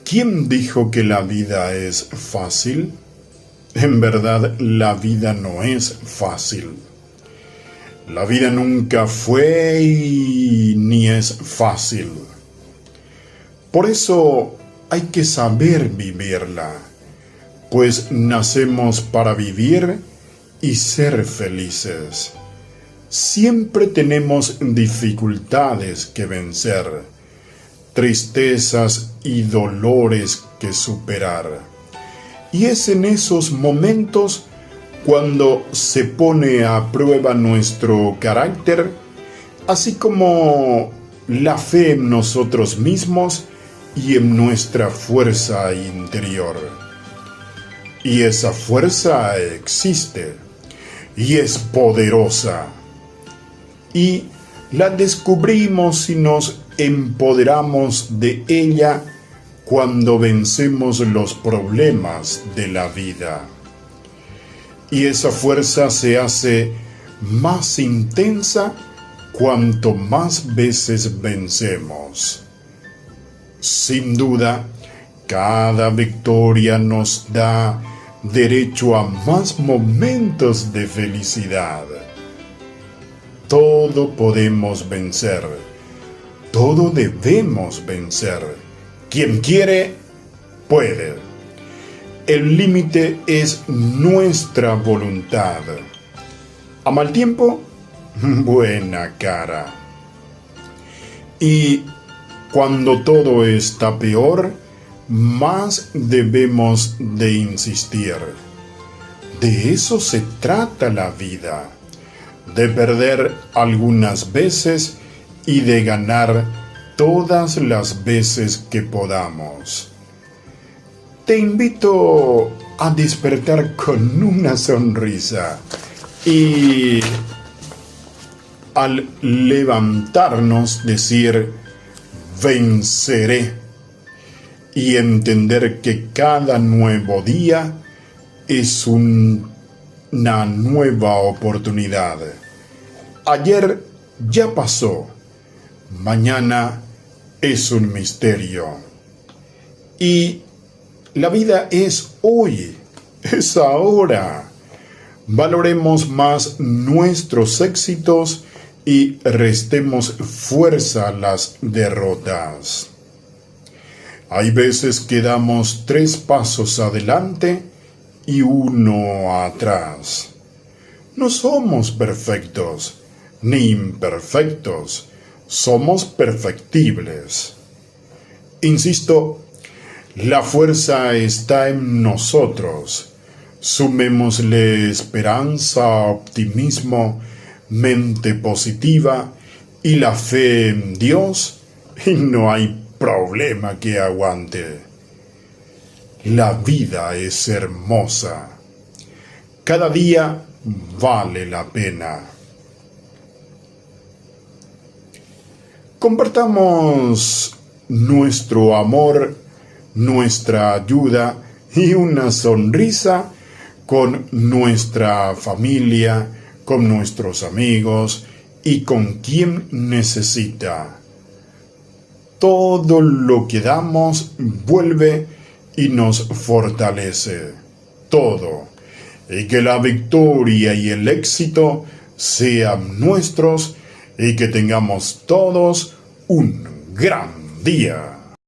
¿Quién dijo que la vida es fácil? En verdad, la vida no es fácil. La vida nunca fue y ni es fácil. Por eso hay que saber vivirla, pues nacemos para vivir y ser felices. Siempre tenemos dificultades que vencer, tristezas y dolores que superar. Y es en esos momentos cuando se pone a prueba nuestro carácter, así como la fe en nosotros mismos y en nuestra fuerza interior. Y esa fuerza existe y es poderosa. Y la descubrimos y nos empoderamos de ella cuando vencemos los problemas de la vida. Y esa fuerza se hace más intensa cuanto más veces vencemos. Sin duda, cada victoria nos da derecho a más momentos de felicidad. Todo podemos vencer, todo debemos vencer. Quien quiere, puede. El límite es nuestra voluntad. A mal tiempo, buena cara. Y cuando todo está peor, más debemos de insistir. De eso se trata la vida, de perder algunas veces y de ganar todas las veces que podamos. Te invito a despertar con una sonrisa y al levantarnos decir venceré y entender que cada nuevo día es una nueva oportunidad. Ayer ya pasó, mañana es un misterio. Y la vida es hoy, es ahora. Valoremos más nuestros éxitos y restemos fuerza a las derrotas. Hay veces que damos 3 pasos adelante y 1 atrás. No somos perfectos, ni imperfectos, somos perfectibles. Insisto, la fuerza está en nosotros. Sumémosle esperanza, optimismo, mente positiva y la fe en Dios y no hay problema que aguante. La vida es hermosa. Cada día vale la pena. Compartamos nuestro amor, nuestra ayuda y una sonrisa con nuestra familia, con nuestros amigos y con quien necesita. Todo lo que damos vuelve y nos fortalece. Todo. Y que la victoria y el éxito sean nuestros y que tengamos todos un gran día.